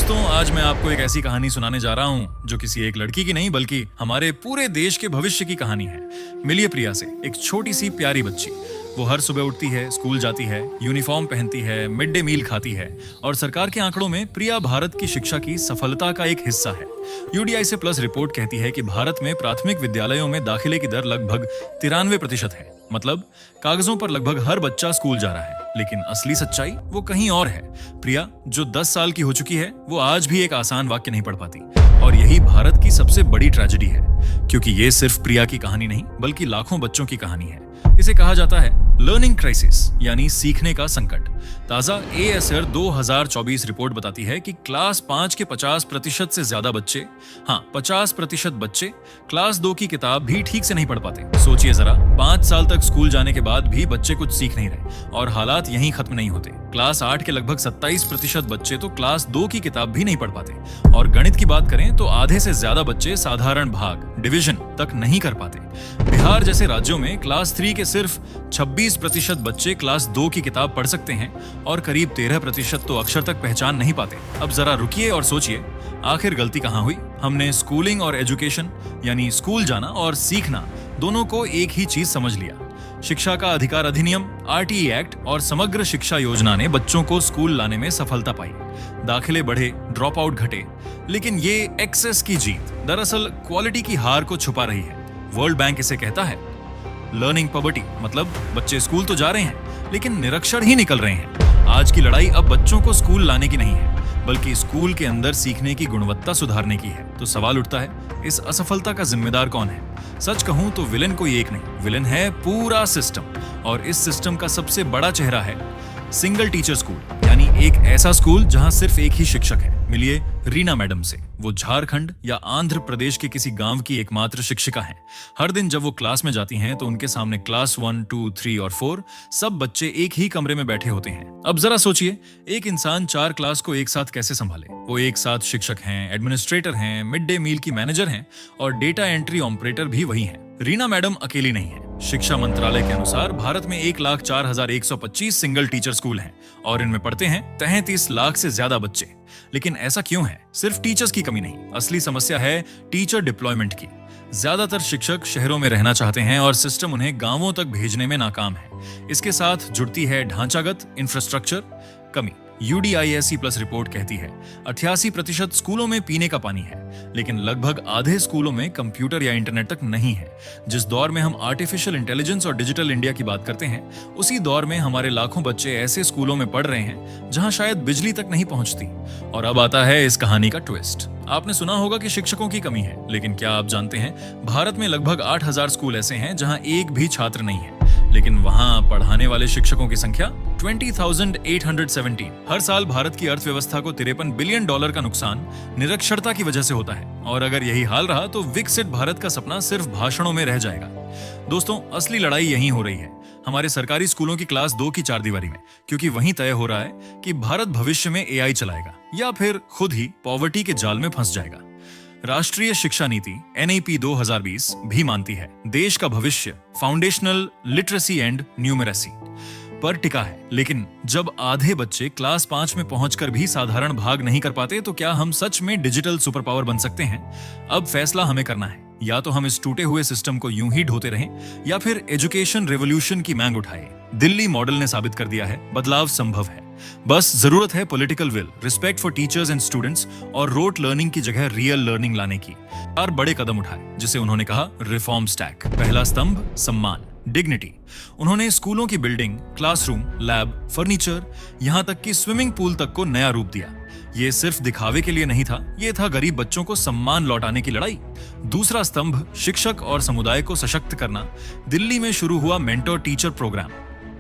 दोस्तों, आज मैं आपको एक ऐसी कहानी सुनाने जा रहा हूँ जो किसी एक लड़की की नहीं बल्कि हमारे पूरे देश के भविष्य की कहानी है। मिलिए प्रिया से, एक छोटी सी प्यारी बच्ची। वो हर सुबह उठती है, स्कूल जाती है, यूनिफॉर्म पहनती है, मिड डे मील खाती है और सरकार के आंकड़ों में प्रिया भारत की शिक्षा की सफलता का एक हिस्सा है। यूडीआई से प्लस रिपोर्ट कहती है कि भारत में प्राथमिक विद्यालयों में दाखिले की दर लगभग 93% है। मतलब कागजों पर लगभग हर बच्चा स्कूल जा रहा है, लेकिन असली सच्चाई वो कहीं और है। प्रिया जो 10 साल की हो चुकी है, वो आज भी एक आसान वाक्य नहीं पढ़ पाती और यही भारत की सबसे बड़ी ट्रेजेडी है, क्योंकि ये सिर्फ प्रिया की कहानी नहीं बल्कि लाखों बच्चों की कहानी है। इसे कहा जाता है लर्निंग क्राइसिस, यानी सीखने का संकट। ताजा एएसआर 2024 रिपोर्ट बताती है कि क्लास 5 के 50% से ज्यादा बच्चे, 50% बच्चे क्लास 2 की किताब भी ठीक से नहीं पढ़ पाते। सोचिए जरा, 5 साल तक स्कूल जाने के बाद भी बच्चे कुछ सीख नहीं रहे और हालात यहीं खत्म नहीं होते। क्लास 8 के लगभग 27% बच्चे तो क्लास 2 की किताब भी नहीं पढ़ पाते और गणित की बात करें तो आधे से ज्यादा बच्चे साधारण भाग, डिवीजन तक नहीं कर पाते। बिहार जैसे राज्यों में क्लास 3 के सिर्फ 26% बच्चे क्लास 2 की किताब पढ़ सकते हैं और करीब 13% तो अक्षर तक पहचान नहीं पाते। अब जरा रुकिए और सोचिए, आखिर गलती कहाँ हुई? हमने स्कूलिंग और एजुकेशन, यानी स्कूल जाना और सीखना, दोनों को एक ही चीज समझ लिया। शिक्षा का अधिकार अधिनियम, आरटीई एक्ट और समग्र शिक्षा योजना ने बच्चों को स्कूल लाने में सफलता पाई। दाखिले बढ़े, ड्रॉप आउट घटे, लेकिन ये एक्सेस की जीत दरअसल क्वालिटी की हार को छुपा रही है। वर्ल्ड बैंक इसे कहता है लर्निंग पॉवर्टी, मतलब बच्चे स्कूल तो जा रहे हैं लेकिन निरक्षर ही निकल रहे हैं। आज की लड़ाई अब बच्चों को स्कूल लाने की नहीं है, बल्कि स्कूल के अंदर सीखने की गुणवत्ता सुधारने की है। तो सवाल उठता है, इस असफलता का जिम्मेदार कौन है? सच कहूं तो विलेन कोई एक नहीं, विलेन है पूरा सिस्टम। और इस सिस्टम का सबसे बड़ा चेहरा है सिंगल टीचर स्कूल, यानी एक ऐसा स्कूल जहां सिर्फ एक ही शिक्षक है। मिलिए रीना मैडम से। वो झारखंड या आंध्र प्रदेश के किसी गांव की एकमात्र शिक्षिका हैं। हर दिन जब वो क्लास में जाती हैं तो उनके सामने क्लास 1, 2, 3 और 4 सब बच्चे एक ही कमरे में बैठे होते हैं। अब जरा सोचिए, एक इंसान 4 क्लास को एक साथ कैसे संभाले? वो एक साथ शिक्षक हैं, एडमिनिस्ट्रेटर हैं, मिड डे मील की मैनेजर हैं और डेटा एंट्री ऑपरेटर भी वही हैं। रीना मैडम अकेली नहीं है। शिक्षा मंत्रालय के अनुसार भारत में 1,04,125 सिंगल टीचर स्कूल हैं और इनमें पढ़ते हैं 33 लाख से ज्यादा बच्चे। लेकिन ऐसा क्यों है? सिर्फ टीचर्स की कमी नहीं, असली समस्या है टीचर डिप्लॉयमेंट की। ज्यादातर शिक्षक शहरों में रहना चाहते हैं और सिस्टम उन्हें गांवों तक भेजने में नाकाम है। इसके साथ जुड़ती है ढांचागत इंफ्रास्ट्रक्चर कमी। यूडीआईएससी प्लस रिपोर्ट कहती है 88% स्कूलों में पीने का पानी है, लेकिन लगभग आधे स्कूलों में कंप्यूटर या इंटरनेट तक नहीं है। जिस दौर में हम आर्टिफिशियल इंटेलिजेंस और डिजिटल इंडिया की बात करते हैं, उसी दौर में हमारे लाखों बच्चे ऐसे स्कूलों में पढ़ रहे हैं जहां शायद बिजली तक नहीं पहुंचती। और अब आता है इस कहानी का ट्विस्ट। आपने सुना होगा कि शिक्षकों की कमी है, लेकिन क्या आप जानते हैं भारत में लगभग 8,000 स्कूल ऐसे हैं जहां एक भी छात्र नहीं है, लेकिन वहां पढ़ाने वाले शिक्षकों की संख्या 20,817। हर साल भारत की अर्थव्यवस्था को $53 बिलियन का नुकसान निरक्षरता की वजह से होता है और अगर यही हाल रहा तो विकसित भारत का सपना सिर्फ भाषणों में रह जाएगा। दोस्तों, असली लड़ाई यहीं हो रही है, हमारे सरकारी स्कूलों की क्लास 2 की चारदीवारी में, क्योंकि वहीं तय हो रहा है कि भारत भविष्य में एआई चलाएगा या फिर खुद ही पॉवर्टी के जाल में फंस जाएगा। राष्ट्रीय शिक्षा नीति NEP 2020 भी मानती है देश का भविष्य फाउंडेशनल लिटरेसी एंड न्यूमेरेसी पर टिका है। लेकिन जब आधे बच्चे क्लास 5 में पहुंचकर भी साधारण भाग नहीं कर पाते, तो क्या हम सच में डिजिटल सुपर पावर बन सकते हैं? अब फैसला हमें करना है, या तो हम इस टूटे हुए सिस्टम को यूं ही ढोते रहें या फिर एजुकेशन रेवोल्यूशन की मांग उठाएं। दिल्ली मॉडल ने साबित कर दिया है बदलाव संभव है। बस जरूरत है political will, respect for teachers and students और रोट लर्निंग की जगह रियल लर्निंग लाने की। 4 बड़े कदम उठाए, जिसे उन्होंने कहा रिफॉर्म स्टैक। पहला स्तंभ सम्मान, डिग्निटी। उन्होंने स्कूलों की बिल्डिंग, क्लासरूम, लैब, फर्नीचर, यहां तक कि स्विमिंग पूल तक को नया रूप दिया। ये सिर्फ दिखावे के लिए नहीं था, ये था गरीब बच्चों को सम्मान लौटाने की लड़ाई। दूसरा स्तंभ शिक्षक और समुदाय को सशक्त करना। दिल्ली में शुरू हुआ मेंटर टीचर प्रोग्राम,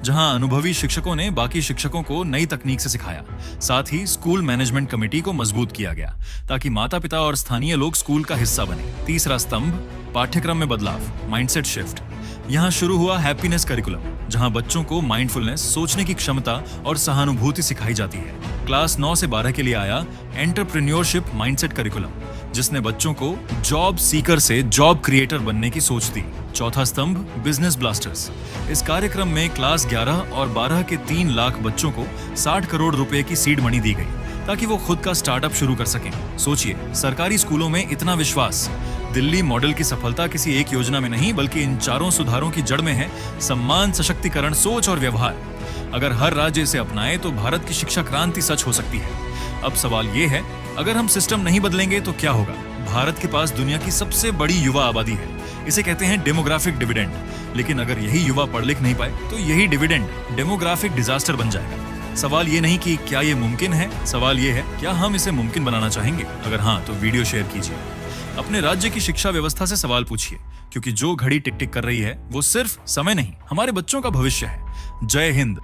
जहां अनुभवी शिक्षकों ने बाकी शिक्षकों को नई तकनीक से सिखाया। साथ ही स्कूल मैनेजमेंट कमेटी को मजबूत किया गया ताकि माता पिता और स्थानीय लोग स्कूल का हिस्सा बने। तीसरा स्तंभ पाठ्यक्रम में बदलाव, माइंडसेट शिफ्ट। यहाँ शुरू हुआ हैप्पीनेस करिकुलम, जहाँ बच्चों को माइंडफुलनेस, सोचने की क्षमता और सहानुभूति सिखाई जाती है। क्लास 9 से 12 के लिए आया एंटरप्रेन्योरशिप माइंडसेट करिकुलम, जिसने बच्चों को जॉब सीकर से जॉब क्रिएटर बनने की सोच दी। चौथा स्तंभ बिजनेस ब्लास्टर्स। इस कार्यक्रम में क्लास 11 और 12 के 3 लाख बच्चों को 60 करोड़ रुपए की सीड मनी दी गई ताकि वो खुद का स्टार्टअप शुरू कर सकें। सोचिए, सरकारी स्कूलों में इतना विश्वास। दिल्ली मॉडल की सफलता किसी एक योजना में नहीं बल्कि इन चारों सुधारों की जड़ में है सम्मान, सशक्तिकरण, सोच और व्यवहार। अगर हर राज्य इसे अपनाए तो भारत की शिक्षा क्रांति सच हो सकती है। अब सवाल ये है, अगर हम सिस्टम नहीं बदलेंगे तो क्या होगा? भारत के पास दुनिया की सबसे बड़ी युवा आबादी है। इसे कहते हैं डेमोग्राफिक डिविडेंड। लेकिन अगर यही युवा पढ़ लिख नहीं पाए तो यही डिविडेंड डेमोग्राफिक डिजास्टर बन जाएगा। सवाल ये नहीं कि क्या ये मुमकिन है, सवाल ये है क्या हम इसे मुमकिन बनाना चाहेंगे? अगर हाँ तो वीडियो शेयर कीजिए। अपने राज्य की शिक्षा व्यवस्था से सवाल पूछिए, क्योंकि जो घड़ी टिक टिक कर रही है वो सिर्फ समय नहीं, हमारे बच्चों का भविष्य है। जय हिंद।